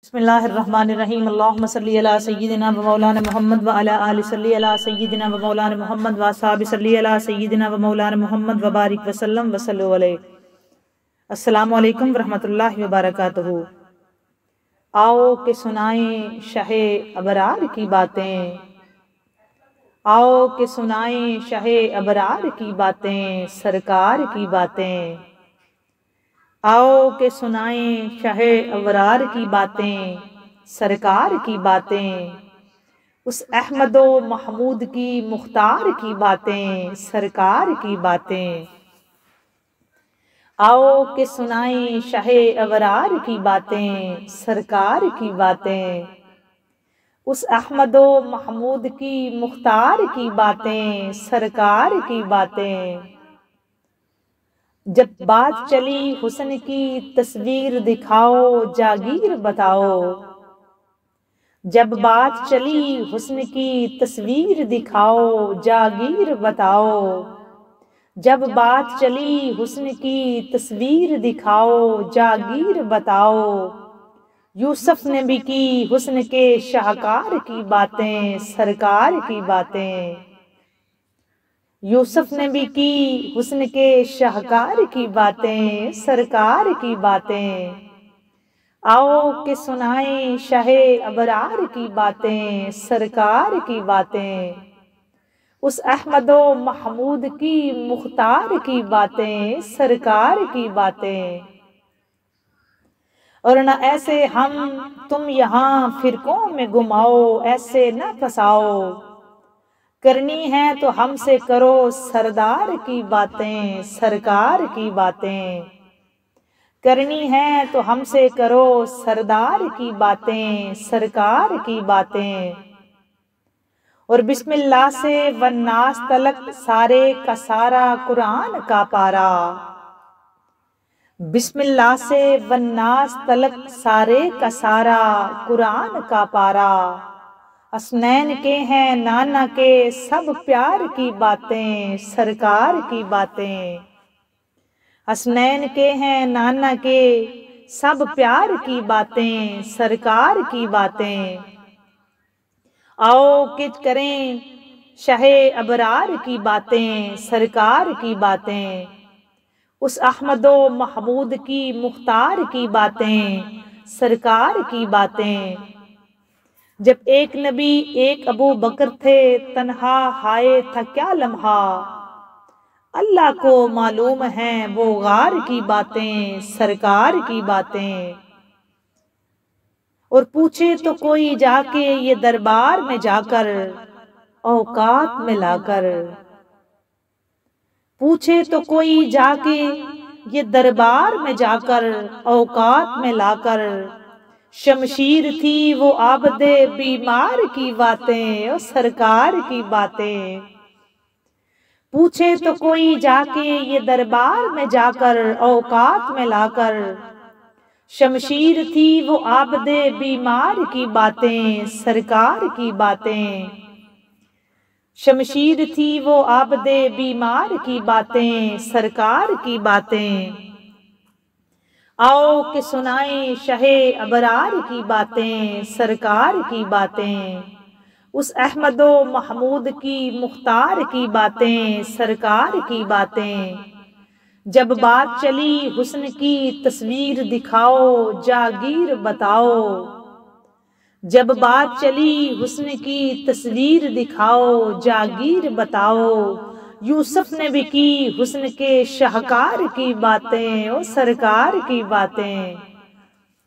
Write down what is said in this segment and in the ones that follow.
بسم اللہ الرحمن الرحیم اللہم صلی علی سیدنا و مولانا محمد و علی آل صلی علی سیدنا و مولانا محمد و اصحاب صلی علی سیدنا و مولانا محمد و بارک وسلم وصلو علیہ۔ السلام علیکم ورحمۃ اللہ وبرکاتہ۔ آؤ کہ سنائیں شہ ابرار کی باتیں، آؤ کہ سنائیں شہ ابرار کی باتیں، سرکار کی باتیں۔ آؤ کہ سنائیں شہ ابرار کی باتیں، سرکار کی باتیں، اس احمد و محمود کی مختار کی باتیں، سرکار کی باتیں۔ آؤ کہ سنائیں شہ ابرار کی باتیں، سرکار کی باتیں، اس احمد و محمود کی مختار کی باتیں، سرکار کی باتیں۔ جب بات چلی حسن کی تصویر دکھاؤ جاگیر بتاؤ، جب بات چلی حسن کی تصویر دکھاؤ جاگیر بتاؤ، جب بات چلی حسن کی تصویر دکھاؤ جاگیر بتاؤ، یوسف نے بھی کی حسن کے شاہکار کی باتیں، سرکار کی باتیں۔ یوسف نے بھی کی حسن کے شاہکار کی باتیں، سرکار کی باتیں۔ آؤ کہ سنائیں شہ ابرار کی باتیں، سرکار کی باتیں، اس احمد و محمود کی مختار کی باتیں، سرکار کی باتیں۔ اور نہ ایسے ہم تم یہاں فرقوں میں گم آؤ، ایسے نہ پھنساؤ، کرنی ہے تو ہم سے کرو سردار کی باتیں، سرکار کی باتیں۔ کرنی ہے تو ہم سے کرو سردار کی باتیں، سرکار کی باتیں۔ اور بسم اللہ سے والناس تلک سارے کا سارا قرآن کا پارا، بسم اللہ سے والناس تلک سارے کا سارا قرآن کا پارا، حسنین کے ہیں نانا کے سب پیار کی باتیں، سرکار کی باتیں۔ حسنین کے ہیں نانا کے سب پیار کی باتیں، سرکار کی باتیں۔ آؤ کہ کریں شہ ابرار کی باتیں، سرکار کی باتیں، اس احمد و محمود کی مختار کی باتیں، سرکار کی باتیں۔ جب ایک نبی ایک ابو بکر تھے تنہا، ہائے تھا کیا لمحہ، اللہ کو معلوم ہیں وہ غار کی باتیں، سرکار کی باتیں۔ اور پوچھے تو کوئی جا کے یہ دربار میں جا کر، اوقات میں لا کر، پوچھے تو کوئی جا کے یہ دربار میں جا کر، اوقات میں لا کر، شمشیر تھی وہ عابد بیمار کی باتیں، او سرکار کی باتیں۔ پوچھے تو کوئی جا کے یہ دربار میں جا کر، اوقات میں لا کر، شمشیر تھی وہ عابد بیمار کی باتیں، سرکار کی باتیں۔ شمشیر تھی وہ عابد بیمار کی باتیں، سرکار کی باتیں۔ آؤ کہ سنائیں شہ ابرار کی باتیں، سرکار کی باتیں، اس احمد و محمود کی مختار کی باتیں، سرکار کی باتیں۔ جب بات چلی حسن کی تصویر دکھاؤ جاگیر بتاؤ، جب بات چلی حسن کی تصویر دکھاؤ جاگیر بتاؤ، یوسف نے بھی کی حسن کے شاہکار کی باتیں، او سرکار کی باتیں۔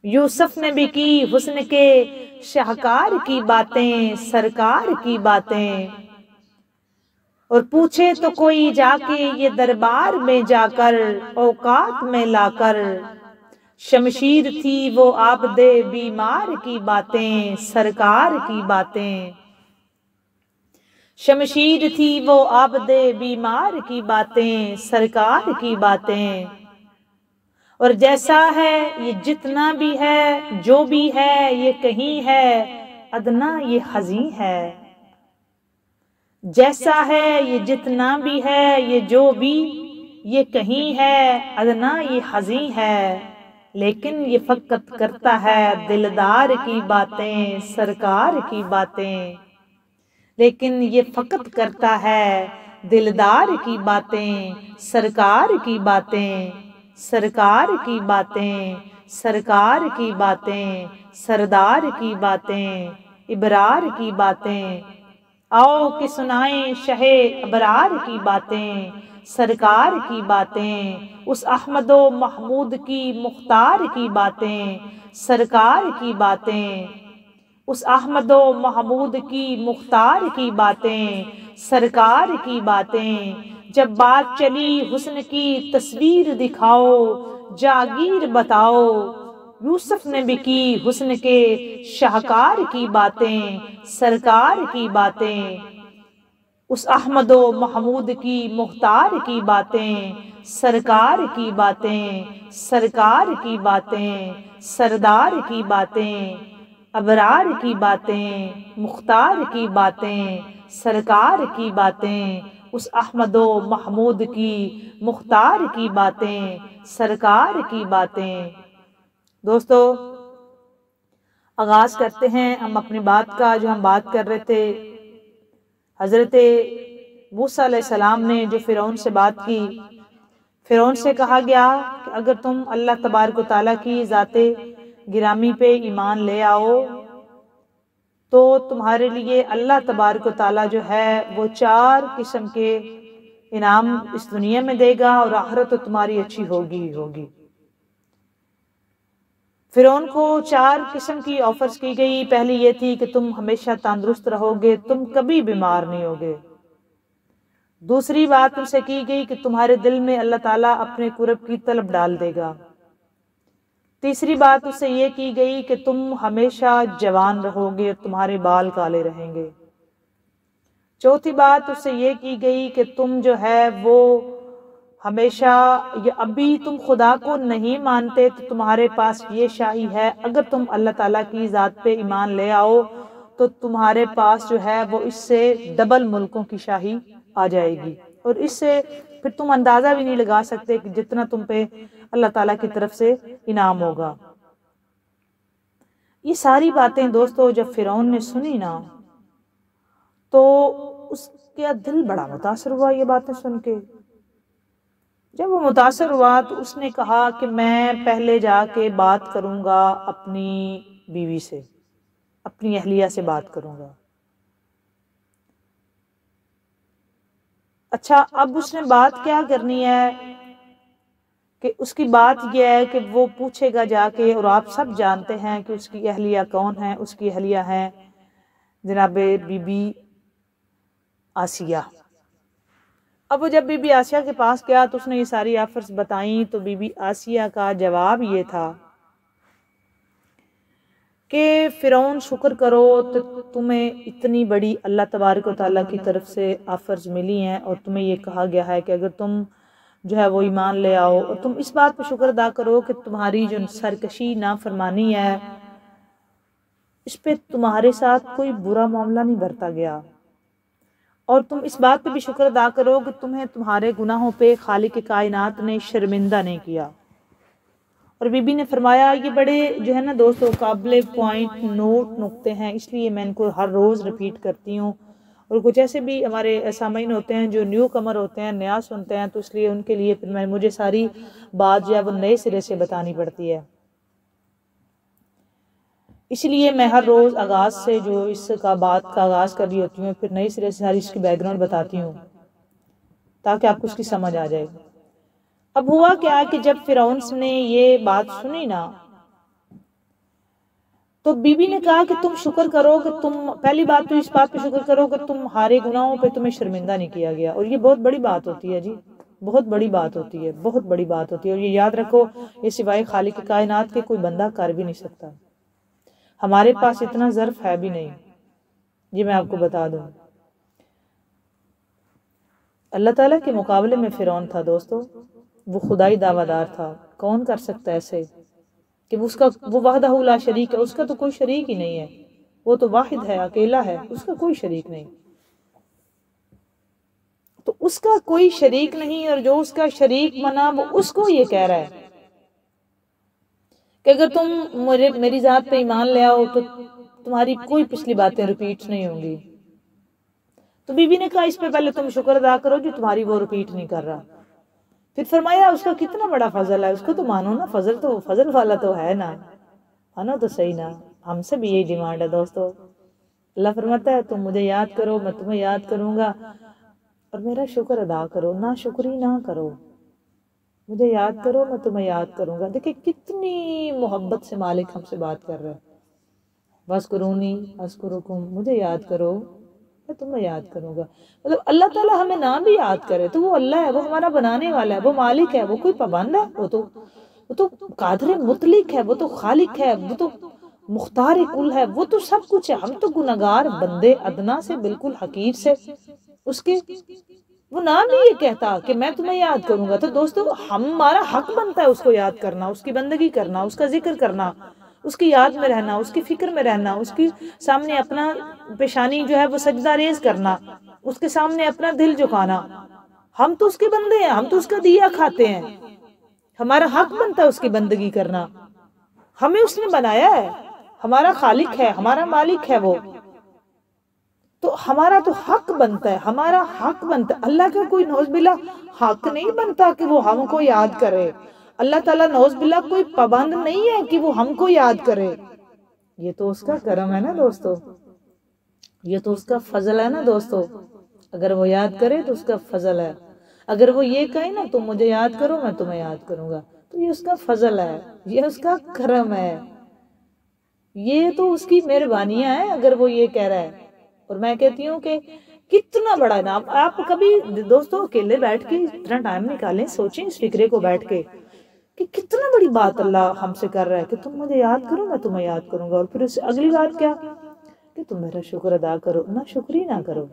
یوسف نے بھی کی حسن کے شاہکار کی باتیں، سرکار کی باتیں۔ اور پوچھے تو کوئی جا کے یہ دربار میں جا کر، اوقات میں لا کر، شمشیر تھی وہ عابد بیمار کی باتیں، سرکار کی باتیں۔ شمشیر تھی وہ عابد بیمار کی باتیں، سرکار کی باتیں۔ اور جیسا ہے یہ جتنا بھی ہے، جو بھی ہے یہ کہیں ہے، ادنا یہ حزیں ہے۔ جیسا ہے یہ جتنا بھی ہے، یہ جو بھی یہ کہیں ہے، ادنا یہ حزیں ہے۔ لیکن یہ فقط کرتا ہے دلدار کی باتیں، سرکار کی باتیں، لیکن یہ فقط کرتا ہے دلدار کی باتیں، سرکار کی باتیں، سرکار کی باتیں، سرکار کی باتیں، سردار کی باتیں، ابرار کی باتیں۔ آؤ کہ سنائیں شہ ابرار کی باتیں، سرکار کی باتیں، اس احمد و محمود کی مختار کی باتیں، سرکار کی باتیں، اس احمد و محمود کی مختار کی باتیں، سرکار کی باتیں۔ جب بات چلی حسن کی تصویر دکھاؤ، جاگیر بتاؤ، یوسف نے بھی کی حسن کے شاہکار کی باتیں، سرکار کی باتیں، اس احمد و محمود کی مختار کی باتیں، سرکار کی باتیں، سرکار کی باتیں، سردار کی باتیں، ابرار کی باتیں، مختار کی باتیں، سرکار کی باتیں، اس احمد و محمود کی مختار کی باتیں، سرکار کی باتیں۔ دوستو، آغاز کرتے ہیں ہم اپنی بات کا، جو ہم بات کر رہے تھے حضرت موسیٰ علیہ السلام نے جو فرعون سے بات کی۔ فرعون سے کہا گیا کہ اگر تم اللہ تبارک و تعالیٰ کی ذات گرامی پہ ایمان لے آؤ تو تمہارے لیے اللہ تبارک و تعالیٰ جو ہے وہ 4 قسم کے انعام اس دنیا میں دے گا، اور آخرت تو تمہاری اچھی ہوگی ہی ہوگی۔ فرعون کو 4 قسم کی آفرز کی گئی۔ پہلی یہ تھی کہ تم ہمیشہ تندرست رہو گے، تم کبھی بیمار نہیں ہوگے۔ دوسری بات ان سے کی گئی کہ تمہارے دل میں اللہ تعالیٰ اپنے قرب کی طلب ڈال دے گا۔ تیسری بات اس سے یہ کی گئی کہ تم ہمیشہ جوان رہو گے اور تمہارے بال کالے رہیں گے۔ چوتھی بات اس سے یہ کی گئی کہ تم جو ہے وہ ہمیشہ، یا ابھی تم خدا کو نہیں مانتے تو تمہارے پاس یہ شاہی ہے، اگر تم اللہ تعالیٰ کی ذات پہ ایمان لے آؤ تو تمہارے پاس جو ہے وہ اس سے ڈبل ملکوں کی شاہی آ جائے گی، اور اس سے پھر تم اندازہ بھی نہیں لگا سکتے کہ جتنا تم پہ اللہ تعالیٰ کی طرف سے انعام ہوگا۔ یہ ساری باتیں دوستو جب فرعون نے سنی نا تو اس کا دل بڑا متاثر ہوا یہ باتیں سن کے۔ جب وہ متاثر ہوا تو اس نے کہا کہ میں پہلے جا کے بات کروں گا اپنی بیوی سے، اپنی اہلیہ سے بات کروں گا۔ اچھا، اب اس نے بات کیا کرنی ہے کہ اس کی بات یہ ہے کہ وہ پوچھے گا جا کے، اور آپ سب جانتے ہیں کہ اس کی اہلیہ کون ہے۔ اس کی اہلیہ ہیں جناب بی بی آسیہ۔ اب وہ جب بی بی آسیہ کے پاس گیا تو اس نے یہ ساری آفرز بتائیں، تو بی بی آسیہ کا جواب یہ تھا کہ فرعون شکر کرو تو تمہیں اتنی بڑی اللہ تبارک و تعالیٰ کی طرف سے آفرز ملی ہیں، اور تمہیں یہ کہا گیا ہے کہ اگر تم جو ہے وہ ایمان لے آؤ، اور تم اس بات پہ شکر ادا کرو کہ تمہاری جو سرکشی نافرمانی ہے اس پہ تمہارے ساتھ کوئی برا معاملہ نہیں برتا گیا، اور تم اس بات پہ بھی شکر ادا کرو کہ تمہیں تمہارے گناہوں پہ خالق کائنات نے شرمندہ نہیں کیا۔ اور بی بی نے فرمایا، یہ بڑے جو ہے نا دوستو قابل پوائنٹ نوٹ نقطے ہیں، اس لیے میں ان کو ہر روز ریپیٹ کرتی ہوں، اور کچھ ایسے بھی ہمارے سامعین ہوتے ہیں جو نیو کمر ہوتے ہیں، نیا سنتے ہیں، تو اس لیے ان کے لیے پھر مجھے ساری بات جو ہے وہ نئے سرے سے بتانی پڑتی ہے۔ اس لیے میں ہر روز آغاز سے جو اس کا بات کا آغاز کر رہی ہوتی ہوں، پھر نئی سرے سے ساری اس کی بیک گراؤنڈ بتاتی ہوں تاکہ آپ کو اس کی سمجھ آ جائے۔ اب ہوا کیا کہ جب فرعون نے یہ بات سنی نا تو بی بی نے کہا کہ تم شکر کرو کہ تم، پہلی بات تو اس بات پہ شکر کرو کہ تمہارے گناہوں پہ تمہیں شرمندہ نہیں کیا گیا، اور یہ بہت بڑی بات ہوتی ہے جی، بہت بڑی بات ہوتی ہے، بہت بڑی بات ہوتی ہے، اور یہ یاد رکھو یہ سوائے خالق کائنات کے کوئی بندہ کر بھی نہیں سکتا۔ ہمارے پاس اتنا ظرف ہے بھی نہیں، یہ میں آپ کو بتا دوں۔ اللہ تعالیٰ کے مقابلے میں فرعون تھا دوستو، وہ خدائی دعویٰ دار تھا۔ کون کر سکتا ہے ایسے کہ وہ وحدہ لا شریک ہے، اس کا تو کوئی شریک ہی نہیں ہے، وہ تو واحد ہے، اکیلا ہے، اس کا کوئی شریک نہیں۔ تو اس کا کوئی شریک نہیں، اور جو اس کا شریک منا وہ اس کو یہ کہہ رہا ہے کہ اگر تم میری ذات پہ ایمان لے آؤ تو تمہاری کوئی پچھلی باتیں ریپیٹ نہیں ہوں گی. تو بی بی نے کہا اس پہ پہلے تم شکر ادا کرو جو تمہاری وہ ریپیٹ نہیں کر رہا. پھر فرمایا اس کا کتنا بڑا فضل ہے، اس کو تو مانو نا، فضل والا تو ہے نا، مانو تو صحیح نا. ہم سے بھی یہی ڈیمانڈ ہے دوستو. اللہ فرماتا ہے تم مجھے یاد کرو، میں تمہیں یاد کروں گا، اور میرا شکر ادا کرو، نا شکری نہ کرو. مجھے یاد کرو، میں تمہیں یاد کروں گا. دیکھیں کتنی محبت سے مالک ہم سے بات کر رہا ہے. وَاذْكُرُونِي أَذْكُرُكُمْ، مجھے یاد کرو میں تمہیں یاد کروں گا. مطلب اللہ تعالیٰ ہمیں نہ بھی یاد کرے تو وہ اللہ ہے، وہ ہمارا بنانے والا ہے، وہ مالک ہے، وہ کوئی پابند ہے، وہ تو قادر مطلق ہے، وہ تو خالق ہے، وہ تو مختار کل ہے، وہ تو سب کچھ ہے. ہم تو گناہگار بندے ادنا سے بالکل حقیر سے اس کے، وہ نام بھی یہ کہتا کہ میں تمہیں یاد کروں گا. تو دوستو ہمارا حق بنتا ہے اس کو یاد کرنا، اس کی بندگی کرنا، اس کا ذکر کرنا، اس کی یاد میں رہنا، اس کی فکر میں رہنا، اس کی سامنے اپنا پیشانی جو ہے وہ سجدہ ریز کرنا، اس کے سامنے اپنا دل جھکانا. ہم تو اس کے بندے ہیں، ہم تو اس کا دیا کھاتے ہیں، ہمارا حق بنتا ہے اس کی بندگی کرنا. ہمیں اس نے بنایا ہے، ہمارا خالق ہے، ہمارا مالک ہے وہ، تو ہمارا تو حق بنتا ہے، ہمارا حق بنتا ہے. اللہ کا کوئی نعوذ باللہ حق نہیں بنتا کہ وہ ہم کو یاد کرے. اللہ تعالیٰ نعوذ باللہ کوئی پابند نہیں ہے کہ وہ ہم کو یاد کرے. یہ تو اس کا کرم ہے نا دوستو، یہ تو اس کا فضل ہے نا دوستو. اگر وہ یاد کرے تو اس کا فضل ہے. اگر وہ یہ کہے نا تم مجھے یاد کرو میں تمہیں یاد کروں گا، تو یہ اس کا فضل ہے، یہ اس کا کرم ہے، یہ تو اس کی مہربانیاں ہیں اگر وہ یہ کہہ رہا ہے. اور میں کہتی ہوں کہ کتنا بڑا انعام. آپ کبھی دوستو اکیلے بیٹھ کے اتنا ٹائم نکالیں، سوچیں اس فکرے کو بیٹھ کے کہ کتنا بڑی بات اللہ ہم سے کر رہا ہے کہ تم مجھے یاد کرو میں تمہیں یاد کروں گا. اور پھر اس سے اگلی بات کیا کہ تم میرا شکر ادا کرو، نہ شکری نہ کرو.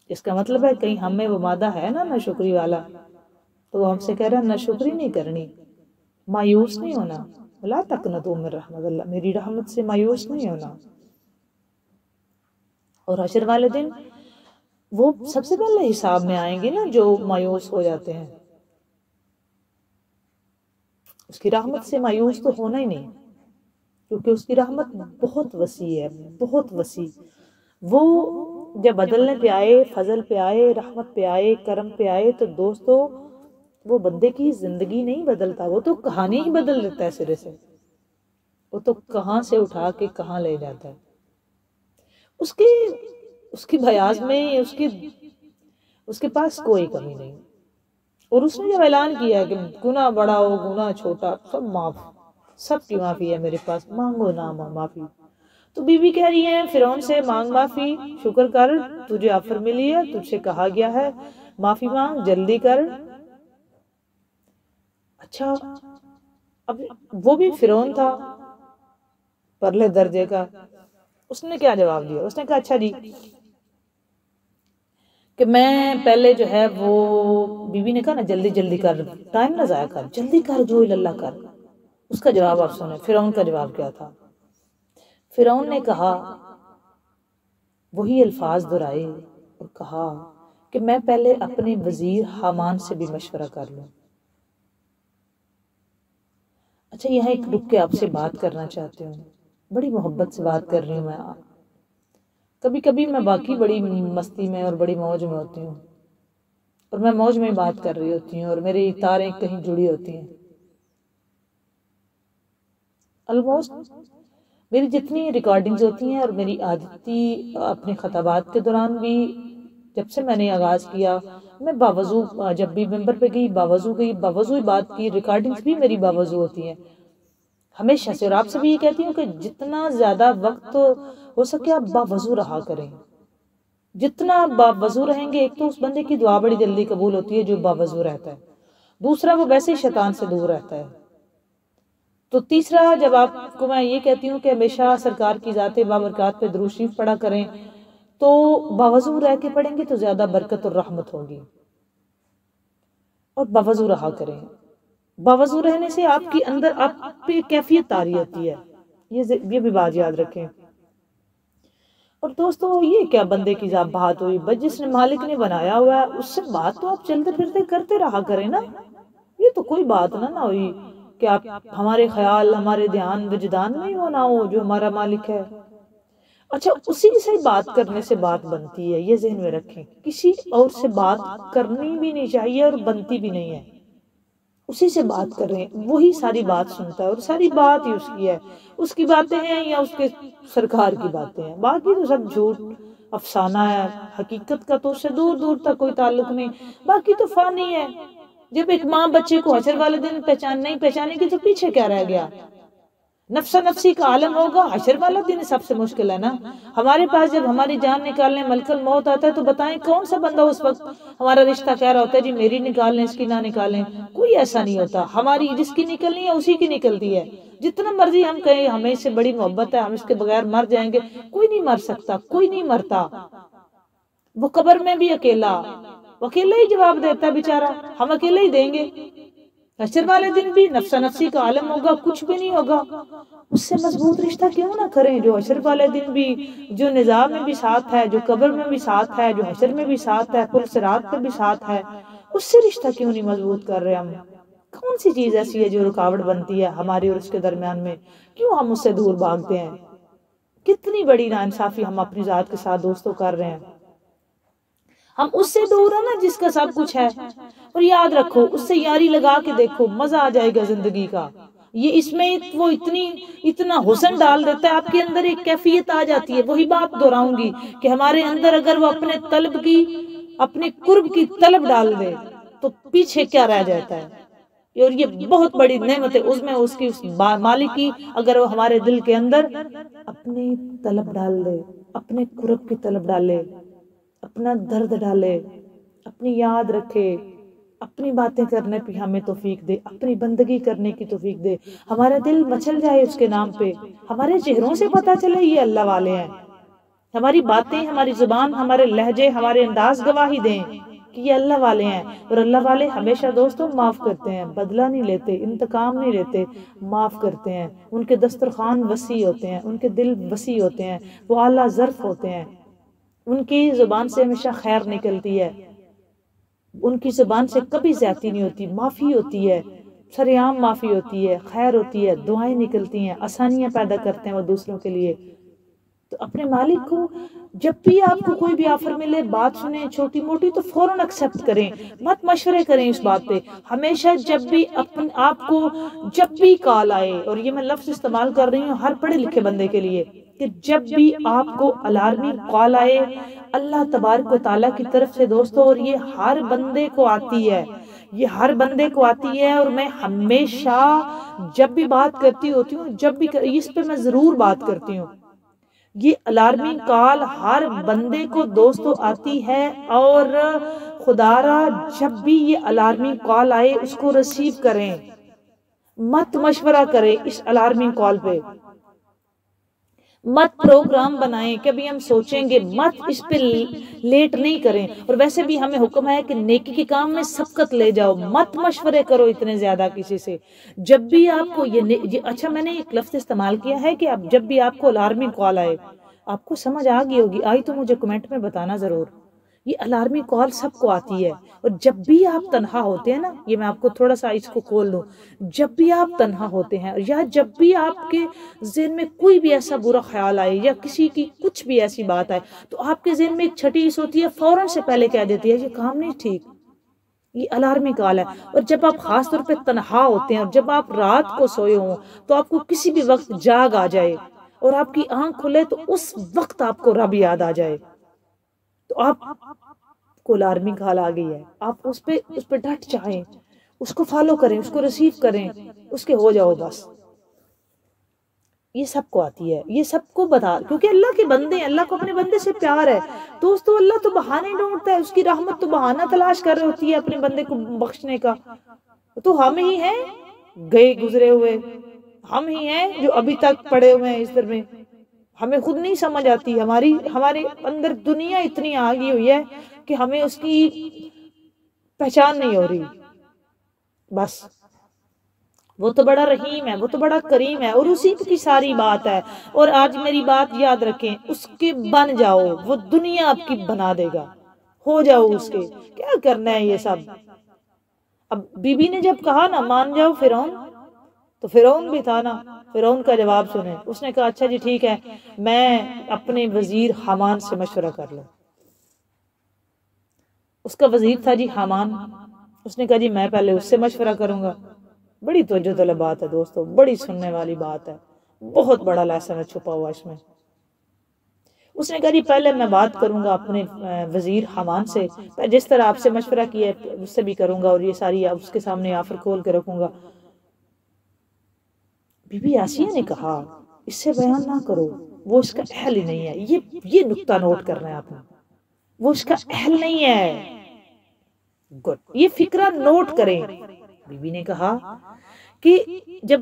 اس کا مطلب ہے کہیں ہم میں وہ مادہ ہے نا شکری والا، تو وہ ہم سے کہہ رہا ہے نہ شکری نہیں کرنی، مایوس نہیں ہونا. لا تقنطوا من رحمت اللہ، میری رحمت سے مایوس نہیں ہونا. اور حشر والے دن وہ سب سے پہلے حساب میں آئیں گے نا جو مایوس ہو جاتے ہیں. اس کی رحمت سے مایوس تو ہونا ہی نہیں، کیونکہ اس کی رحمت بہت وسیع ہے، بہت وسیع. وہ جب بدلنے پہ آئے، فضل پہ آئے، رحمت پہ آئے، کرم پہ آئے، تو دوستو وہ بندے کی زندگی نہیں بدلتا، وہ تو کہانی ہی بدل دیتا ہے سرے سے. وہ تو کہاں سے اٹھا کے کہاں لے جاتا ہے. اس کی بیاض میں اس کے پاس کوئی کمی نہیں. اور اس نے جب اعلان کیا کہ گناہ بڑا ہو گناہ چھوٹا سب معاف، سب کی معافی ہے میرے پاس، مانگو نہ معافی. تو بی بی کہہ رہی ہیں فرعون سے مانگ معافی، شکر کر، تجھے آفر ملی ہے، تجھ سے کہا گیا ہے معافی مانگ، جلدی کر. اچھا اب وہ بھی فرعون تھا پرلے درجے کا، اس نے کیا جواب دیا؟ اس نے کہا اچھا جی کہ میں پہلے جو ہے وہ، بی بی نے کہا نا جلدی جلدی کر، ٹائم نہ ضائع کر، جلدی کر، جو اللہ کر. اس کا جواب آپ سنیں، فرعون کا جواب کیا تھا. فرعون نے کہا، وہی الفاظ دہرائے اور کہا کہ میں پہلے اپنے وزیر حامان سے بھی مشورہ کر لوں. اچھا یہاں ایک رک کے آپ سے بات کرنا چاہتی ہوں، بڑی محبت سے بات کر رہی ہوں میں. کبھی کبھی میں باقی بڑی مستی میں اور بڑی موج میں ہوتی ہوں، اور میں موج میں بات کر رہی ہوتی ہوں اور میری تاریں کہیں جڑی ہوتی ہیں. آلموسٹ میری جتنی ریکارڈنگز ہوتی ہیں اور میری عادتی اپنے خطابات کے دوران بھی جب سے میں نے آغاز کیا، میں باوضو جب بھی ممبر پہ گئی باوضو گئی، باوضو ہی بات کی، ریکارڈنگز بھی میری باوضو ہوتی ہیں ہمیشہ سے. اور آپ سے بھی یہ کہتی ہوں کہ جتنا زیادہ وقت ہو سکے آپ باوضو رہا کریں. جتنا باوضو رہیں گے، ایک تو اس بندے کی دعا بڑی جلدی قبول ہوتی ہے جو باوضو رہتا ہے، دوسرا وہ ویسے ہی شیطان سے دور رہتا ہے. تو تیسرا جب آپ کو میں یہ کہتی ہوں کہ ہمیشہ سرکار کی ذات بابرکات پہ درود شریف پڑھا کریں، تو باوضو رہ کے پڑھیں گے تو زیادہ برکت اور رحمت ہوگی. اور باوضو رہا کریں، باوضو رہنے سے آپ کی اندر آپ پہ کیفیت طاری ہوتی ہے، یہ بھی بات یاد رکھیں. اور دوستو یہ کیا بندے کی بات ہوئی، بس جس نے مالک نے بنایا ہوا ہے اس سے بات تو آپ چلتے پھرتے کرتے رہا کریں نا. یہ تو کوئی بات نہ ہوئی کہ آپ ہمارے خیال ہمارے دھیان وجدان میں ہو نہ ہو جو ہمارا مالک ہے۔ اچھا، اسی سے بات کرنے سے بات بنتی ہے، یہ ذہن میں رکھیں، کسی اور سے بات کرنی بھی نہیں چاہیے اور بنتی بھی نہیں ہے، اسی سے بات کر رہے ہیں، وہی ساری بات سنتا ہے اور ساری بات ہی اس کی ہے، اس کی باتیں ہیں یا اس کے سرکار کی باتیں ہیں، باقی تو سب جھوٹ افسانہ ہے، حقیقت کا تو اس سے دور دور تک کوئی تعلق نہیں، باقی تو فانی ہے۔ جب ایک ماں بچے کو حشر والے دن نہیں پہچانے گی تو پیچھے کیا رہ گیا؟ نفسا نفسی کا عالم ہوگا، حشر والا دن سب سے مشکل ہے نا۔ ہمارے پاس جب ہماری جان نکالنے ملک الموت آتا ہے تو بتائیں کون سا بندہ اس وقت ہمارا رشتہ کہہ رہا ہوتا ہے جی میری نکال لیں اس کی نہ نکالیں؟ کوئی ایسا نہیں ہوتا، ہماری جس کی نکلنی ہے اسی کی نکلتی ہے، جتنا مرضی ہم کہیں ہمیں اس سے بڑی محبت ہے ہم اس کے بغیر مر جائیں گے، کوئی نہیں مر سکتا، کوئی نہیں مرتا، وہ قبر میں بھی اکیلا، وہ اکیلا ہی جواب دیتا ہے بیچارہ، ہم اکیلے ہی دیں گے۔ حشر والے دن بھی نفسا نفسی کا عالم ہوگا، کچھ بھی نہیں ہوگا، اس سے مضبوط رشتہ کیوں نہ کریں جو حشر والے دن بھی، جو نظام میں بھی ساتھ ہے، جو قبر میں بھی ساتھ ہے، جو حشر میں بھی ساتھ ہے، پل صراط پہ بھی ساتھ ہے، اس سے رشتہ کیوں نہیں مضبوط کر رہے ہم؟ کون سی چیز ایسی ہے جو رکاوٹ بنتی ہے ہماری اور اس کے درمیان میں؟ کیوں ہم اس سے دور بھاگتے ہیں؟ کتنی بڑی ناانصافی ہم اپنی ذات کے ساتھ دوستوں کر رہے ہیں۔ ہم اس سے دور ہیں نا جس کا سب کچھ ہے، اور یاد رکھو اس سے یاری لگا کے دیکھو، مزہ آ جائے گا زندگی کا۔ یہ اس میں وہ اتنا حسن ڈال دیتا ہے، آپ کے اندر ایک کیفیت آ جاتی ہے، وہی بات دہراؤں گی کہ ہمارے اندر اگر وہ اپنے طلب کی، اپنے قرب کی طلب ڈال دے تو پیچھے کیا رہ جاتا ہے؟ اور یہ بہت بڑی نعمت ہے، اس میں اس کی مالک کی اگر وہ ہمارے دل کے اندر اپنی طلب ڈال دے، اپنے قرب کی طلب ڈالے، اپنا درد ڈالے، اپنی یاد رکھے، اپنی باتیں کرنے پہ ہمیں توفیق دے، اپنی بندگی کرنے کی توفیق دے، ہمارا دل مچل جائے اس کے نام پہ، ہمارے چہروں سے پتہ چلے یہ اللہ والے ہیں، ہماری باتیں، ہماری زبان، ہمارے لہجے، ہمارے انداز گواہی دیں کہ یہ اللہ والے ہیں۔ اور اللہ والے ہمیشہ دوستوں معاف کرتے ہیں، بدلہ نہیں لیتے، انتقام نہیں لیتے، معاف کرتے ہیں، ان کے دسترخوان وسیع ہوتے ہیں، ان کے دل وسیع ہوتے ہیں، وہ اعلیٰ ظرف ہوتے ہیں، ان کی زبان سے ہمیشہ خیر نکلتی ہے، ان کی زبان سے کبھی زیادتی نہیں ہوتی، معافی ہوتی ہے، سریعام معافی ہوتی ہے، خیر ہوتی ہے، دعائیں نکلتی ہیں، آسانیاں پیدا کرتے ہیں وہ دوسروں کے لیے۔ تو اپنے مالک کو جب بھی آپ کو کوئی بھی آفر ملے، بات سنیں چھوٹی موٹی تو فوراً ایکسپٹ کریں، مت مشورے کریں اس بات پہ۔ ہمیشہ جب بھی آپ کو جب بھی کال آئے، اور یہ میں لفظ استعمال کر رہی ہوں ہر پڑھے لکھے بندے کے لیے، کہ جب بھی آپ کو الارمی کال آئے اللہ تبارک و تعالیٰ کی طرف سے دوستو، اور یہ ہر بندے کو آتی ہے، یہ ہر بندے کو آتی ہے، اور میں ہمیشہ جب بھی بات کرتی ہوتی ہوں، جب بھی اس پہ میں ضرور بات کرتی ہوں، یہ الارمنگ کال ہر بندے کو دوستو آتی ہے، اور خدا را جب بھی یہ الارمنگ کال آئے اس کو ریسیو کریں، مت مشورہ کریں اس الارمنگ کال پہ، مت پروگرام بنائیں، کبھی ہم سوچیں گے، مت اس پہ لیٹ نہیں کریں۔ اور ویسے بھی ہمیں حکم ہے کہ نیکی کے کام میں سبقت لے جاؤ، مت مشورے کرو اتنے زیادہ کسی سے۔ جب بھی آپ کو یہ اچھا میں نے ایک لفظ استعمال کیا ہے کہ جب بھی آپ کو الارمی کال آئے، آپ کو سمجھ آ گئی ہوگی، آئی تو مجھے کمنٹ میں بتانا ضرور۔ یہ الارمی کال سب کو آتی ہے، اور جب بھی آپ تنہا ہوتے ہیں نا، یہ میں آپ کو تھوڑا سا اس کو کھول دوں، جب بھی آپ تنہا ہوتے ہیں یا جب بھی آپ کے ذہن میں کوئی بھی ایسا برا خیال آئے یا کسی کی کچھ بھی ایسی بات آئے، تو آپ کے ذہن میں ایک چھٹی اس ہوتی ہے، فوراً سے پہلے کہہ دیتی ہے یہ کام نہیں ٹھیک، یہ الارمی کال ہے۔ اور جب آپ خاص طور پہ تنہا ہوتے ہیں اور جب آپ رات کو سوئے ہوں تو آپ کو کسی بھی وقت جاگ آ جائے اور آپ کی آنکھ کھلے تو اس وقت آپ کو رب یاد آ جائے، تو آپ کو الارمی کال آ گئی ہے، آپ اس پہ ڈٹ جائیں، اس کو فالو کریں، اس کو ریسیو کریں، اس کے ہو جاؤ بس۔ یہ سب کو آتی ہے، یہ سب کو بتا، کیونکہ اللہ کے بندے ہیں، اللہ کو اپنے بندے سے پیار ہے دوستو۔ اللہ تو بہانے ڈھونڈتا ہے، اس کی رحمت تو بہانہ تلاش کر رہی ہوتی ہے اپنے بندے کو بخشنے کا، تو ہم ہی ہیں گئے گزرے ہوئے، ہم ہی ہیں جو ابھی تک پڑے ہوئے ہیں اس در میں، ہمیں خود نہیں سمجھ آتی، ہمارے اندر دنیا اتنی آ گئی ہوئی ہے کہ ہمیں اس کی پہچان نہیں ہو رہی۔ بس وہ تو بڑا رحیم ہے، وہ تو بڑا کریم ہے، اور اسی کی ساری بات ہے۔ اور آج میری بات یاد رکھیں، اس کے بن جاؤ، وہ دنیا آپ کی بنا دے گا، ہو جاؤ اس کے، کیا کرنا ہے یہ سب۔ اب بی بی نے جب کہا نا مان جاؤ فرعون، تو فرعون بھی تھا نا، فرعون کا جواب سنیں، اس نے کہا اچھا جی ٹھیک ہے، میں اپنے وزیر حامان سے مشورہ کر لوں۔ اس کا وزیر تھا جی حامان، اس نے کہا جی میں پہلے اس سے مشورہ کروں گا۔ بڑی توجہ طلب بات ہے دوستو، بڑی سننے والی بات ہے، بہت بڑا لیسن ہے چھپا ہوا اس میں۔ اس نے کہا جی پہلے میں بات کروں گا اپنے وزیر حامان سے، جس طرح آپ سے مشورہ کیا ہے اس سے بھی کروں گا، اور یہ ساری اس کے سامنے آفر کھول کے رکھوں گا۔ بی بی آسیہ نے کہا اس سے بیان نہ کرو، وہ اس کا اہل ہی نہیں ہے۔ یہ نقطہ نوٹ کرنا ہے آپ نے، وہ اس کا اہل نہیں ہے۔ گڈ، یہ فکرہ نوٹ کریں۔ بی بی نے کہا کہ جب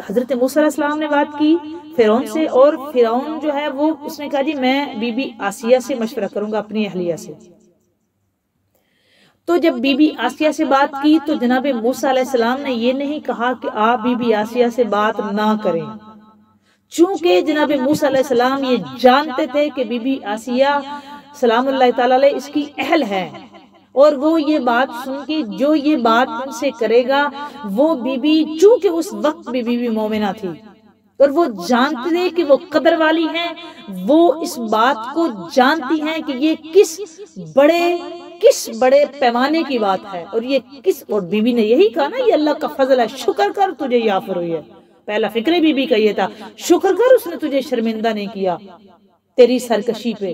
حضرت موسیٰ علیہ السلام نے بات کی فرعون سے، اور فرعون جو ہے وہ اس نے کہا جی میں بی بی آسیہ سے مشورہ کروں گا، اپنی اہلیہ سے۔ تو جب بی بی آسیہ سے بات کی تو جناب موسیٰ علیہ السلام نے یہ نہیں کہا کہ آپ بی بی آسیہ سے بات نہ کریں، چونکہ جناب موسیٰ علیہ السلام یہ جانتے تھے کہ بی بی آسیہ سلام اللہ تعالی علیہ اس کی اہل ہے، اور وہ یہ بات سن کے جو یہ بات ان سے کرے گا، وہ بی بی چونکہ اس وقت بھی بی بی مومنہ تھی اور وہ جانتے تھے کہ وہ قدر والی ہیں، وہ اس بات کو جانتی ہیں کہ یہ کس بڑے پیمانے کی بات ہے، اور یہ اور بی بی نے یہی کہا نا یہ اللہ کا فضل ہے، شکر کر تجھے یہ آفر ہوئی ہے۔ پہلا فکر بی بی کا یہ تھا، شکر کر اس نے تجھے شرمندہ نہیں کیا تیری سرکشی پہ،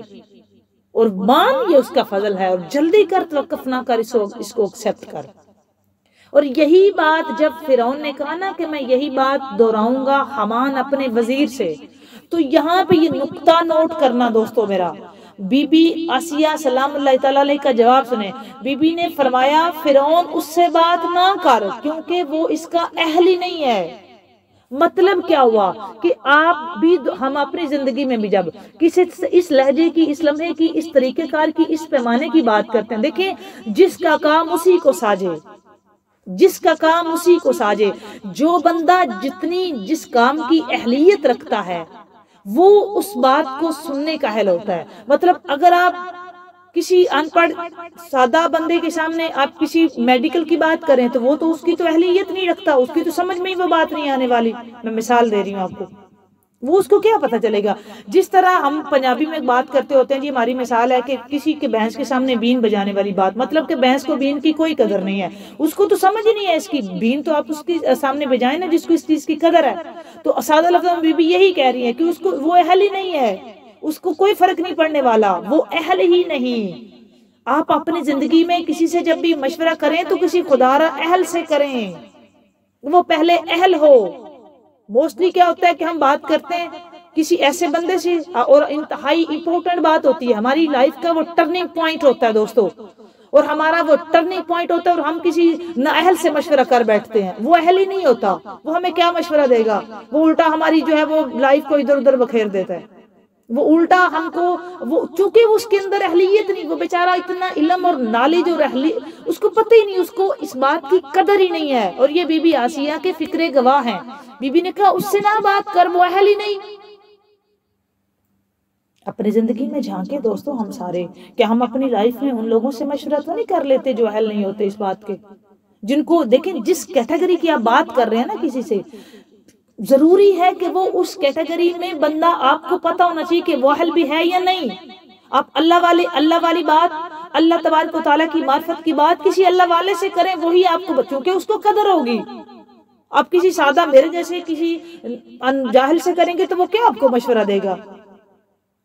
اور مان یہ اس کا فضل ہے، اور جلدی کر توقف نہ کر، اس کو ایکسپٹ کر۔ اور یہی بات جب فرعون نے کہا نا کہ میں یہی بات دہراؤں گا حامان اپنے وزیر سے، تو یہاں پہ یہ نقطہ نوٹ کرنا دوستو میرا۔ بی بی آسیہ سلام اللہ تعالی علیہ کا جواب سنیں، بی بی نے فرمایا فرعون اس سے بات نہ کر، کیونکہ وہ اس کا اہل ہی نہیں ہے۔ مطلب کیا ہوا کہ آپ بھی ہم اپنی زندگی میں بھی جب کسی اس لہجے کی، اس لمحے کی، اس طریقہ کار کی، اس پیمانے کی بات کرتے ہیں، دیکھیں جس کا کام اسی کو ساجے، جس کا کام اسی کو ساجے۔ جو بندہ جس کام کی اہلیت رکھتا ہے وہ اس بات کو سننے کا اہل ہوتا ہے۔ مطلب اگر آپ کسی ان پڑھ سادہ بندے کے سامنے آپ کسی میڈیکل کی بات کریں تو وہ تو اس کی تو اہلیت نہیں رکھتا، اس کی تو سمجھ میں ہی وہ بات نہیں آنے والی۔ میں مثال دے رہی ہوں آپ کو، وہ اس کو کیا پتہ چلے گا۔ جس طرح ہم پنجابی میں بات کرتے ہوتے ہیں، جی ہماری مثال ہے کہ کسی کے بھینس کے سامنے بین بجانے والی بات، مطلب کہ بھینس کو بین کی کوئی قدر نہیں ہے، اس کو تو سمجھ ہی نہیں ہے اس کی بین، تو آپ اس کے سامنے بجائیں نا جس کو اس چیز کی قدر ہے۔ تو سادہ لفظوں میں بی بی یہی کہہ رہی ہے کہ اس کو وہ اہل ہی نہیں ہے، اس کو کوئی فرق نہیں پڑنے والا، وہ اہل ہی نہیں۔ آپ اپنی زندگی میں کسی سے جب بھی مشورہ کریں تو کسی خدارہ اہل سے کریں، وہ پہلے اہل ہو۔ موسٹلی کیا ہوتا ہے کہ ہم بات کرتے ہیں کسی ایسے بندے سے، اور انتہائی امپورٹنٹ بات ہوتی ہے ہماری لائف کا، وہ ٹرننگ پوائنٹ ہوتا ہے دوستو، اور ہمارا وہ ٹرننگ پوائنٹ ہوتا ہے، اور ہم کسی نااہل سے مشورہ کر بیٹھتے ہیں، وہ اہل ہی نہیں ہوتا، وہ ہمیں کیا مشورہ دے گا، وہ الٹا ہماری جو ہے وہ لائف کو ادھر ادھر بکھیر دیتا ہے، وہ الٹا ہم کو، وہ چونکہ اس کے اندر اہلیت نہیں، وہ بیچارہ اتنا علم اور نالج اور اس کو پتہ ہی نہیں، اس کو اس بات کی قدر ہی نہیں ہے۔ اور یہ بی بی آسیہ کے فکرے گواہ ہیں۔ بی بی نے کہا اس سے نہ بات کر، وہ اہل ہی نہیں۔ اپنی زندگی میں جھانکے دوستو ہم سارے، کہ ہم اپنی لائف میں ان لوگوں سے مشورہ تو نہیں کر لیتے جو اہل نہیں ہوتے اس بات کے، جن کو دیکھیں جس کیٹیگری کی آپ بات کر رہے ہیں نا کسی سے، ضروری ہے کہ وہ اس کیٹیگری میں بندہ آپ کو پتہ ہونا چاہیے کہ وہ اہل بھی ہے یا نہیں۔ آپ اللہ والی بات، اللہ تبارک و تعالیٰ کی معرفت کی بات کسی اللہ والے سے کریں، وہی آپ کو بچوں کے اس کو قدر ہوگی۔ آپ کسی سادہ میرے جیسے کسی جاہل سے کریں گے تو وہ کیا آپ کو مشورہ دے گا۔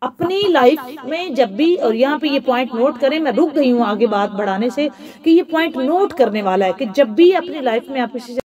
اپنی لائف میں جب بھی، اور یہاں پہ یہ پوائنٹ نوٹ کریں، میں رک گئی ہوں آگے بات بڑھانے سے، کہ یہ پوائنٹ نوٹ کرنے والا ہے کہ جب بھی اپنی لائف میں آپ کسی سے